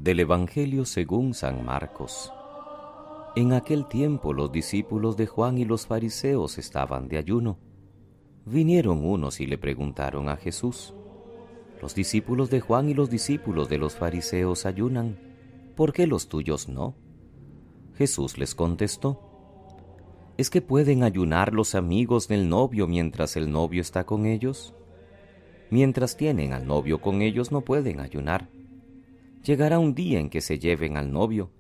Del Evangelio según San Marcos. En aquel tiempo los discípulos de Juan y los fariseos estaban de ayuno. Vinieron unos y le preguntaron a Jesús: «Los discípulos de Juan y los discípulos de los fariseos ayunan, ¿por qué los tuyos no?» Jesús les contestó: «¿Es que pueden ayunar los amigos del novio mientras el novio está con ellos? Mientras tienen al novio con ellos no pueden ayunar. Llegará un día en que se lleven al novio,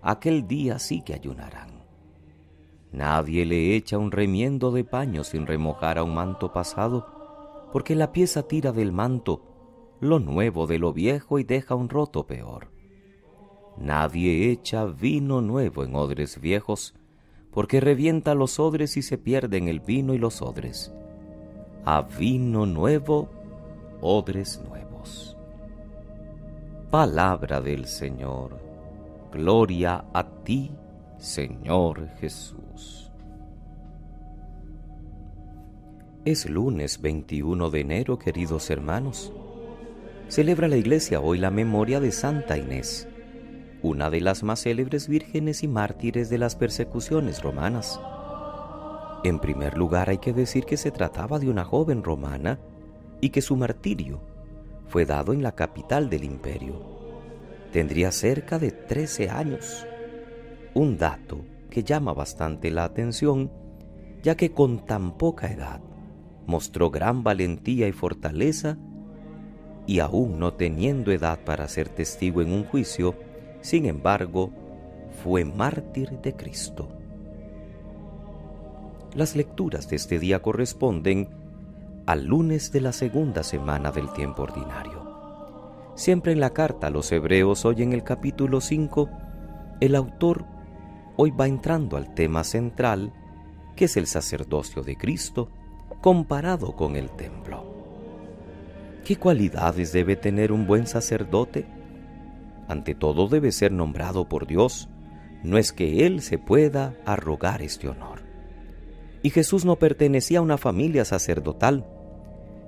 aquel día sí que ayunarán. Nadie le echa un remiendo de paño sin remojar a un manto pasado, porque la pieza tira del manto lo nuevo de lo viejo y deja un roto peor. Nadie echa vino nuevo en odres viejos, porque revienta los odres y se pierden el vino y los odres. A vino nuevo, odres nuevos». Palabra del Señor. Gloria a ti, Señor Jesús. Es lunes 21 de enero, queridos hermanos. Celebra la Iglesia hoy la memoria de Santa Inés, una de las más célebres vírgenes y mártires de las persecuciones romanas. En primer lugar, hay que decir que se trataba de una joven romana y que su martirio fue dado en la capital del imperio. Tendría cerca de 13 años, un dato que llama bastante la atención, ya que con tan poca edad mostró gran valentía y fortaleza, y aún no teniendo edad para ser testigo en un juicio, sin embargo, fue mártir de Cristo. Las lecturas de este día corresponden al lunes de la segunda semana del tiempo ordinario. Siempre en la carta a los Hebreos, hoy en el capítulo 5, el autor hoy va entrando al tema central, que es el sacerdocio de Cristo, comparado con el templo. ¿Qué cualidades debe tener un buen sacerdote? Ante todo, debe ser nombrado por Dios, no es que él se pueda arrogar este honor. Y Jesús no pertenecía a una familia sacerdotal.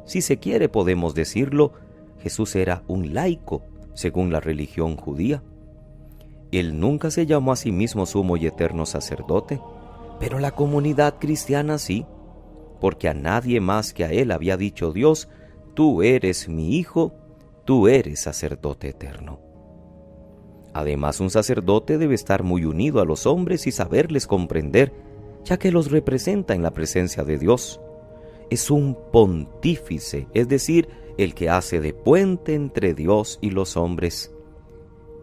Si se quiere, podemos decirlo, Jesús era un laico, según la religión judía. Él nunca se llamó a sí mismo sumo y eterno sacerdote, pero la comunidad cristiana sí, porque a nadie más que a él había dicho Dios: «Tú eres mi hijo, tú eres sacerdote eterno». Además, un sacerdote debe estar muy unido a los hombres y saberles comprender, ya que los representa en la presencia de Dios. Es un pontífice, es decir, el que hace de puente entre Dios y los hombres.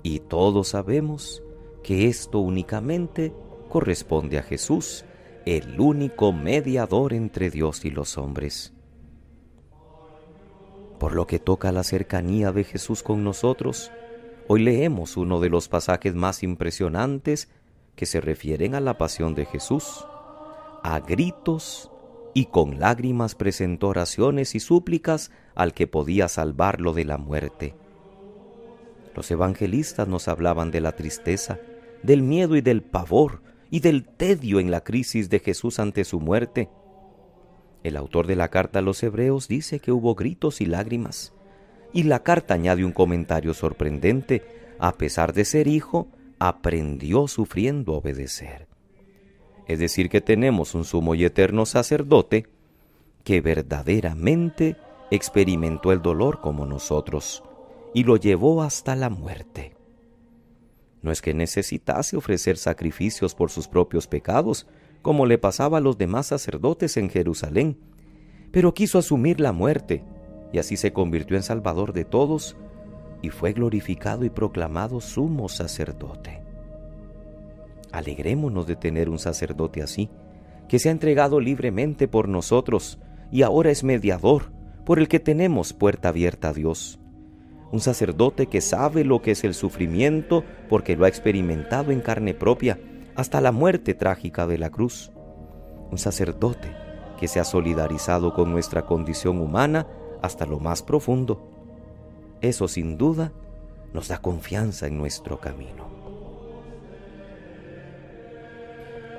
Y todos sabemos que esto únicamente corresponde a Jesús, el único mediador entre Dios y los hombres. Por lo que toca a la cercanía de Jesús con nosotros, hoy leemos uno de los pasajes más impresionantes que se refieren a la pasión de Jesús. A gritos y con lágrimas presentó oraciones y súplicas al que podía salvarlo de la muerte. Los evangelistas nos hablaban de la tristeza, del miedo y del pavor y del tedio en la crisis de Jesús ante su muerte. El autor de la carta a los Hebreos dice que hubo gritos y lágrimas, y la carta añade un comentario sorprendente: a pesar de ser hijo, aprendió sufriendo a obedecer. Es decir, que tenemos un sumo y eterno sacerdote que verdaderamente experimentó el dolor como nosotros y lo llevó hasta la muerte. No es que necesitase ofrecer sacrificios por sus propios pecados, como le pasaba a los demás sacerdotes en Jerusalén, pero quiso asumir la muerte y así se convirtió en Salvador de todos y fue glorificado y proclamado sumo sacerdote. Alegrémonos de tener un sacerdote así, que se ha entregado libremente por nosotros y ahora es mediador, por el que tenemos puerta abierta a Dios. Un sacerdote que sabe lo que es el sufrimiento porque lo ha experimentado en carne propia, hasta la muerte trágica de la cruz. Un sacerdote que se ha solidarizado con nuestra condición humana hasta lo más profundo. Eso sin duda nos da confianza en nuestro camino.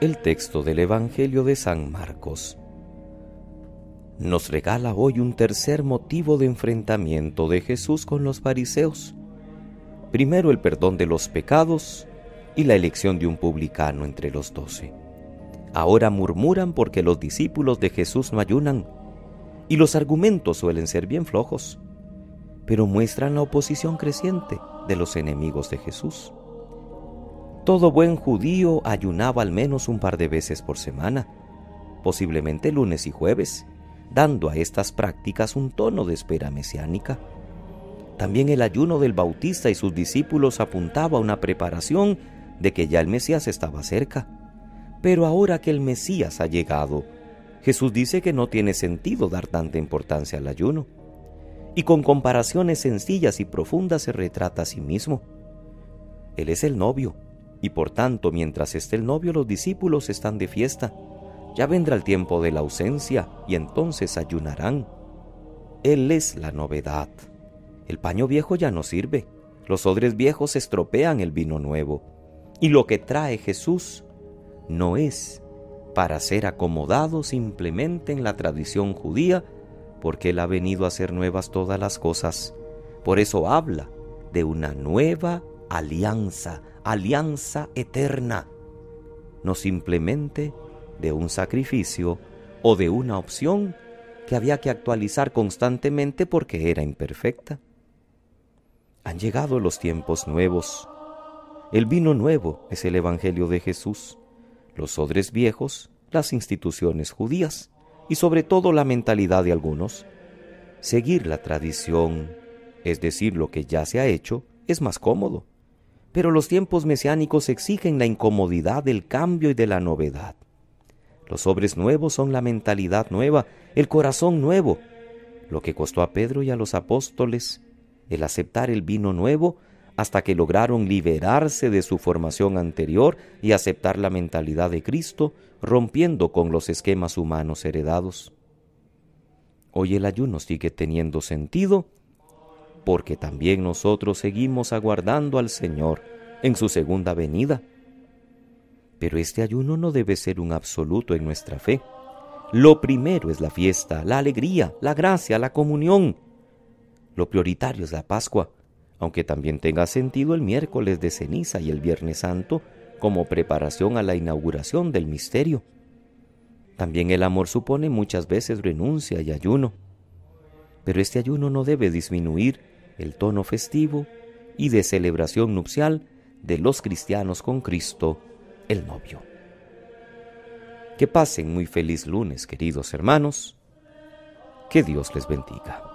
El texto del Evangelio de San Marcos nos regala hoy un tercer motivo de enfrentamiento de Jesús con los fariseos. Primero el perdón de los pecados y la elección de un publicano entre los 12. Ahora murmuran porque los discípulos de Jesús no ayunan, y los argumentos suelen ser bien flojos, pero muestran la oposición creciente de los enemigos de Jesús. Todo buen judío ayunaba al menos un par de veces por semana, posiblemente lunes y jueves, dando a estas prácticas un tono de espera mesiánica. También el ayuno del Bautista y sus discípulos apuntaba a una preparación de que ya el Mesías estaba cerca. Pero ahora que el Mesías ha llegado, Jesús dice que no tiene sentido dar tanta importancia al ayuno. Y con comparaciones sencillas y profundas se retrata a sí mismo. Él es el novio, y por tanto, mientras esté el novio, los discípulos están de fiesta. Ya vendrá el tiempo de la ausencia, y entonces ayunarán. Él es la novedad. El paño viejo ya no sirve. Los odres viejos estropean el vino nuevo. Y lo que trae Jesús no es para ser acomodado simplemente en la tradición judía, porque Él ha venido a hacer nuevas todas las cosas. Por eso habla de una nueva alianza, alianza eterna, no simplemente de un sacrificio o de una opción que había que actualizar constantemente porque era imperfecta. Han llegado los tiempos nuevos. El vino nuevo es el Evangelio de Jesús, los odres viejos, las instituciones judías y sobre todo la mentalidad de algunos. Seguir la tradición, es decir, lo que ya se ha hecho, es más cómodo. Pero los tiempos mesiánicos exigen la incomodidad del cambio y de la novedad. Los odres nuevos son la mentalidad nueva, el corazón nuevo. Lo que costó a Pedro y a los apóstoles el aceptar el vino nuevo hasta que lograron liberarse de su formación anterior y aceptar la mentalidad de Cristo, rompiendo con los esquemas humanos heredados. Hoy el ayuno sigue teniendo sentido porque también nosotros seguimos aguardando al Señor en su segunda venida. Pero este ayuno no debe ser un absoluto en nuestra fe. Lo primero es la fiesta, la alegría, la gracia, la comunión. Lo prioritario es la Pascua, aunque también tenga sentido el miércoles de ceniza y el Viernes Santo como preparación a la inauguración del misterio. También el amor supone muchas veces renuncia y ayuno. Pero este ayuno no debe disminuir el tono festivo y de celebración nupcial de los cristianos con Cristo, el novio. Que pasen muy feliz lunes, queridos hermanos. Que Dios les bendiga.